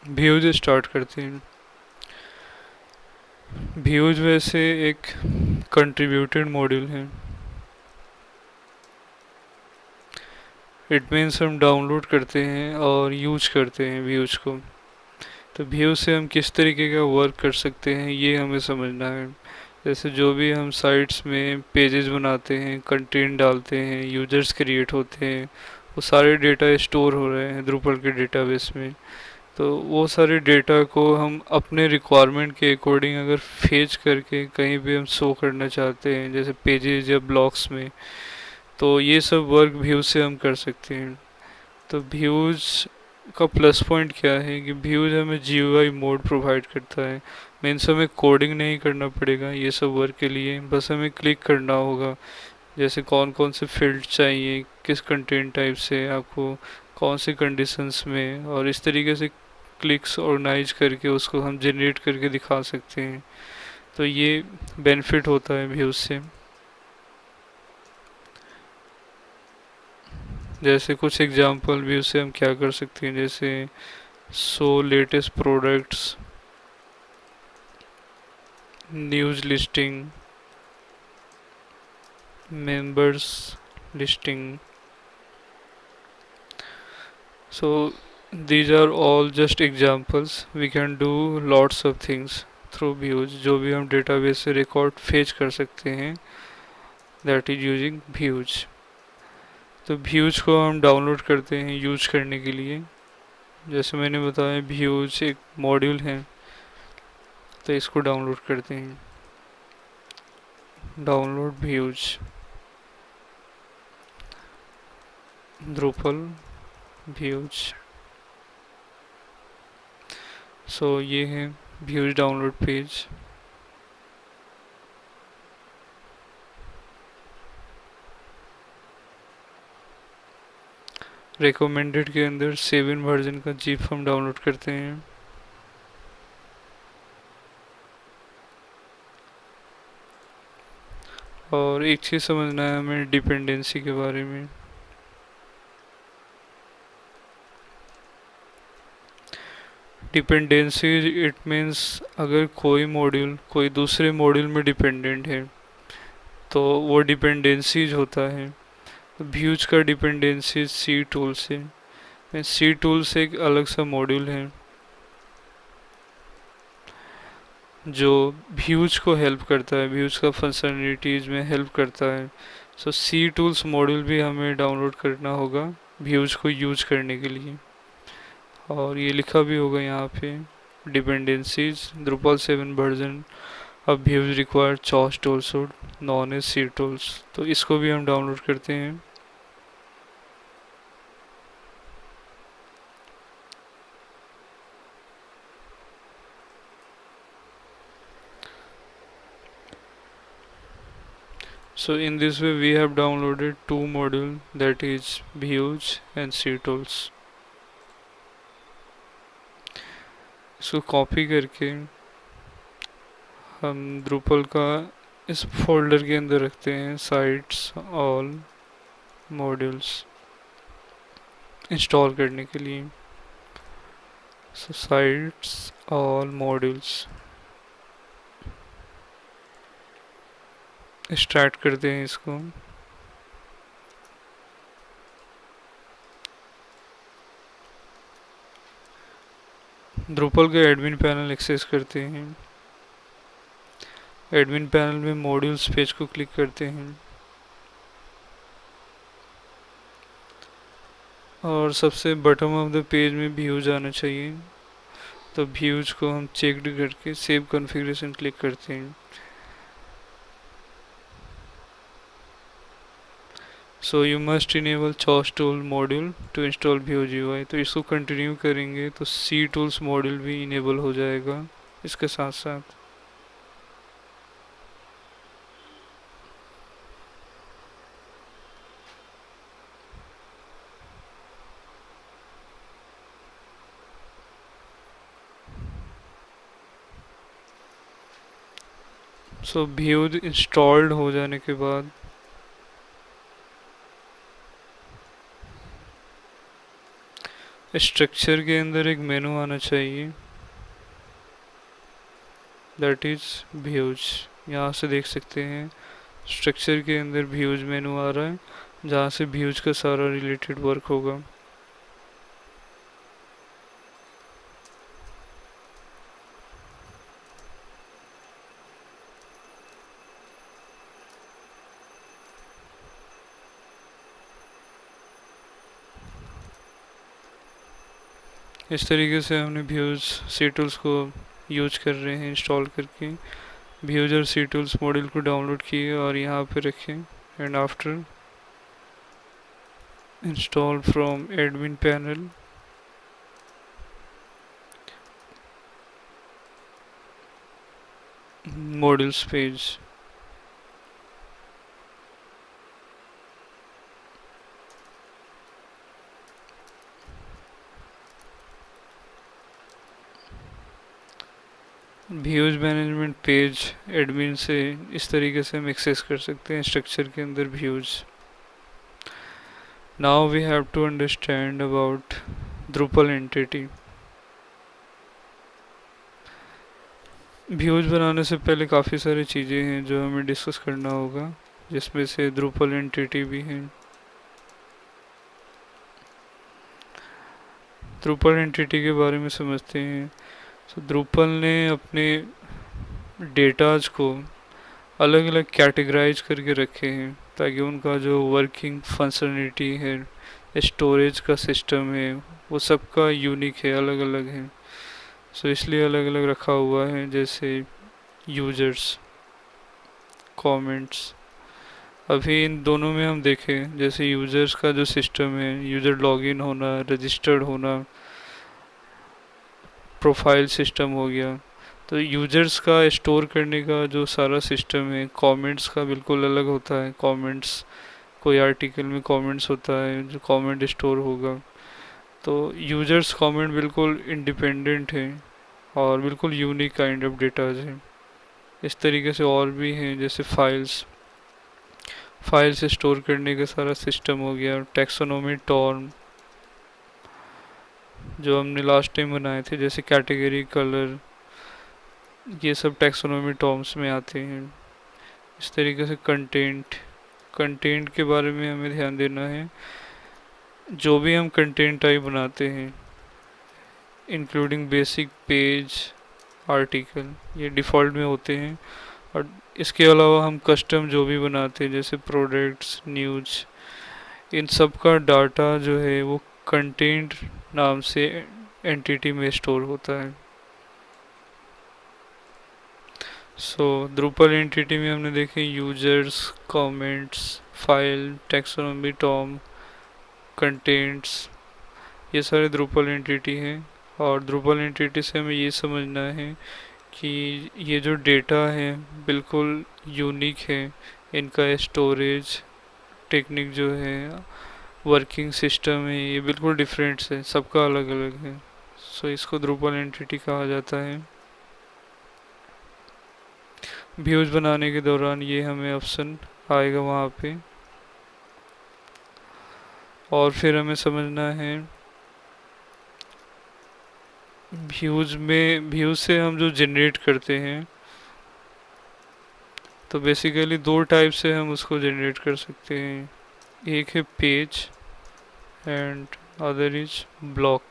Views start करते हैं। Views वैसे एक कंट्रीब्यूटेड मॉड्यूल है। इट मीन्स हम डाउनलोड करते हैं और यूज करते हैं व्यूज को। तो व्यूज से हम किस तरीके का वर्क कर सकते हैं ये हमें समझना है। जैसे जो भी हम साइट्स में पेजेस बनाते हैं, कंटेंट डालते हैं, यूजर्स क्रिएट होते हैं, वो सारे डेटा स्टोर हो रहे हैं द्रुपल के डेटाबेस में। तो वो सारे डेटा को हम अपने रिक्वायरमेंट के अकॉर्डिंग अगर फेच करके कहीं भी हम शो करना चाहते हैं, जैसे पेजेस या ब्लॉग्स में, तो ये सब वर्क व्यूज से हम कर सकते हैं। तो व्यूज का प्लस पॉइंट क्या है कि व्यूज हमें जीयूआई मोड प्रोवाइड करता है। मीन्स हमें कोडिंग नहीं करना पड़ेगा ये सब वर्क के लिए, बस हमें क्लिक करना होगा। जैसे कौन कौन से फील्ड चाहिए, किस कंटेंट टाइप से आपको, कौन सी कंडीशंस में, और इस तरीके से क्लिक्स ऑर्गेनाइज करके उसको हम जनरेट करके दिखा सकते हैं। तो ये बेनिफिट होता है व्यूज से। जैसे कुछ एग्जांपल व्यूज से हम क्या कर सकते हैं, जैसे show latest products, news listing, members listing. So these are all just examples. We can do lots of things through views, जो भी हम डेटाबेस से रिकॉर्ड फेच कर सकते हैं, दैट इज यूजिंग व्यूज। तो व्यूज को हम डाउनलोड करते हैं यूज करने के लिए। जैसे मैंने बताया व्यूज एक मॉड्यूल है, तो इसको डाउनलोड करते हैं। Download views drupal views. So ये है व्यूज डाउनलोड पेज। रिकमेंडेड के अंदर 7 वर्जन का जीप हम डाउनलोड करते हैं। और एक चीज़ समझना है हमें डिपेंडेंसी के बारे में। डिपेंडेंसी इट मीन्स अगर कोई मॉड्यूल कोई दूसरे मॉड्यूल में डिपेंडेंट है तो वो डिपेंडेंसीज होता है। तो व्यूज का डिपेंडेंसी सी टूल से, सी टूल से एक अलग सा मॉड्यूल है जो व्यूज को हेल्प करता है, व्यूज का फंक्शनलिटीज में हेल्प करता है। सो सी टूल्स मॉड्यूल भी हमें डाउनलोड करना होगा व्यूज को यूज करने के लिए। और ये लिखा भी होगा यहाँ पे, डिपेंडेंसीज Drupal 7 वर्जन अब views require chaos tools known as C tools. तो इसको भी हम डाउनलोड करते हैं। So in this way we have downloaded two module, that is views and C tools। इसको कॉपी करके हम Drupal का इस फोल्डर के अंदर रखते हैं, साइट्स ऑल मॉड्यूल्स इंस्टॉल करने के लिए। सो साइट्स ऑल मॉड्यूल्स स्टार्ट करते हैं इसको। Drupal का एडमिन पैनल एक्सेस करते हैं। एडमिन पैनल में मॉड्यूल्स पेज को क्लिक करते हैं और सबसे बॉटम ऑफ द पेज में व्यूज आना चाहिए। तो व्यूज को हम चेकड करके सेव कॉन्फ़िगरेशन क्लिक करते हैं। So you must enable chaos tool module to install views UI. तो इसको कंटिन्यू करेंगे तो सी टूल्स मॉड्यूल भी इनेबल हो जाएगा इसके साथ साथ। सो व्यूज इंस्टॉल्ड हो जाने के बाद स्ट्रक्चर के अंदर एक मेनू आना चाहिए, दैट इज व्यूज। यहाँ से देख सकते हैं स्ट्रक्चर के अंदर व्यूज मेनू आ रहा है, जहाँ से व्यूज का सारा रिलेटेड वर्क होगा। इस तरीके से हमने व्यूज सी टूल्स को यूज कर रहे हैं इंस्टॉल करके। व्यूज और सी टूल्स मॉड्यूल को डाउनलोड किए और यहाँ पे रखें, and after install from admin panel, modules page. Views management page admin से इस तरीके से हम एक्सेस कर सकते हैं स्ट्रक्चर के अंदर views. Now we have to understand about Drupal entity. Views बनाने से पहले काफ़ी सारी चीज़ें हैं जो हमें डिस्कस करना होगा, जिसमें से Drupal एंटिटी भी है। Drupal एंटिटी के बारे में समझते हैं। तो Drupal ने अपने डेटाज को अलग अलग कैटेगराइज करके रखे हैं, ताकि उनका जो वर्किंग फंक्शनलिटी है, स्टोरेज का सिस्टम है, वो सबका यूनिक है, अलग अलग है। सो इसलिए अलग अलग रखा हुआ है, जैसे यूजर्स, कमेंट्स। अभी इन दोनों में हम देखें, जैसे यूजर्स का जो सिस्टम है, यूजर लॉगिन होना, रजिस्टर्ड होना, प्रोफाइल सिस्टम हो गया। तो यूजर्स का स्टोर करने का जो सारा सिस्टम है, कमेंट्स का बिल्कुल अलग होता है। कमेंट्स, कोई आर्टिकल में कमेंट्स होता है, जो कमेंट स्टोर होगा। तो यूजर्स कमेंट बिल्कुल इंडिपेंडेंट है और बिल्कुल यूनिक काइंड ऑफ डेटाज है। इस तरीके से और भी हैं, जैसे फाइल्स, फाइल्स स्टोर करने का सारा सिस्टम हो गया। टैक्सोनॉमी टर्म जो हमने लास्ट टाइम बनाए थे, जैसे कैटेगरी, कलर, ये सब टैक्सोनॉमी टर्म्स में आते हैं। इस तरीके से कंटेंट, कंटेंट के बारे में हमें ध्यान देना है। जो भी हम कंटेंट टाइप बनाते हैं, इंक्लूडिंग बेसिक, पेज, आर्टिकल, ये डिफ़ॉल्ट में होते हैं। और इसके अलावा हम कस्टम जो भी बनाते हैं, जैसे प्रोडक्ट्स, न्यूज़, इन सब का डाटा जो है वो कंटेंट नाम से एंटिटी में स्टोर होता है। सो Drupal एंटिटी में हमने देखे users, comments, file, taxonomy term, contents, ये सारे Drupal एंटिटी हैं। और Drupal एंटिटी से हमें ये समझना है कि ये जो डेटा है बिल्कुल यूनिक है। इनका स्टोरेज टेक्निक जो है, वर्किंग सिस्टम है, ये बिल्कुल डिफरेंट है, सबका अलग अलग है। सो इसको Drupal एंटिटी कहा जाता है। व्यूज बनाने के दौरान ये हमें ऑप्शन आएगा वहाँ पे। और फिर हमें समझना है व्यूज में, व्यूज से हम जो जनरेट करते हैं, तो बेसिकली दो टाइप से हम उसको जनरेट कर सकते हैं। एक है page and other is block.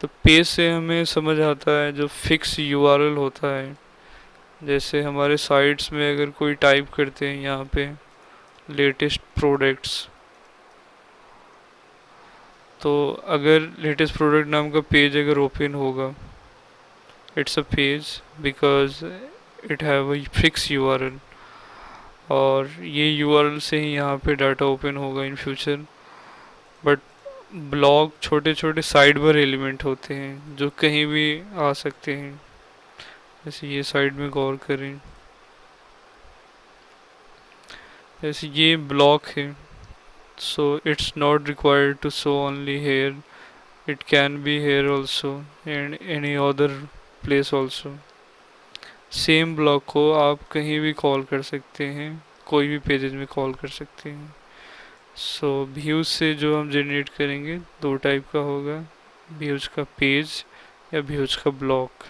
तो पेज से हमें समझ आता है जो फिक्स यूआरएल होता है, जैसे हमारे साइट्स में अगर कोई टाइप करते हैं यहाँ पे लेटेस्ट प्रोडक्ट्स, तो अगर लेटेस्ट प्रोडक्ट नाम का पेज अगर ओपन होगा, it's a page because it have a fix URL, और ये यूआरएल से ही यहाँ पे डाटा ओपन होगा इन फ्यूचर। बट ब्लॉग छोटे छोटे साइड बार एलिमेंट होते हैं जो कहीं भी आ सकते हैं, जैसे ये साइड में गौर करें, जैसे ये ब्लॉक है। So it's not required to show only here, it can be here also and any other place also. Same block को आप कहीं भी कॉल कर सकते हैं, कोई भी पेजेस में कॉल कर सकते हैं। सो व्यूज से जो हम जनरेट करेंगे दो टाइप का होगा, व्यूज का पेज या व्यूज का ब्लॉक।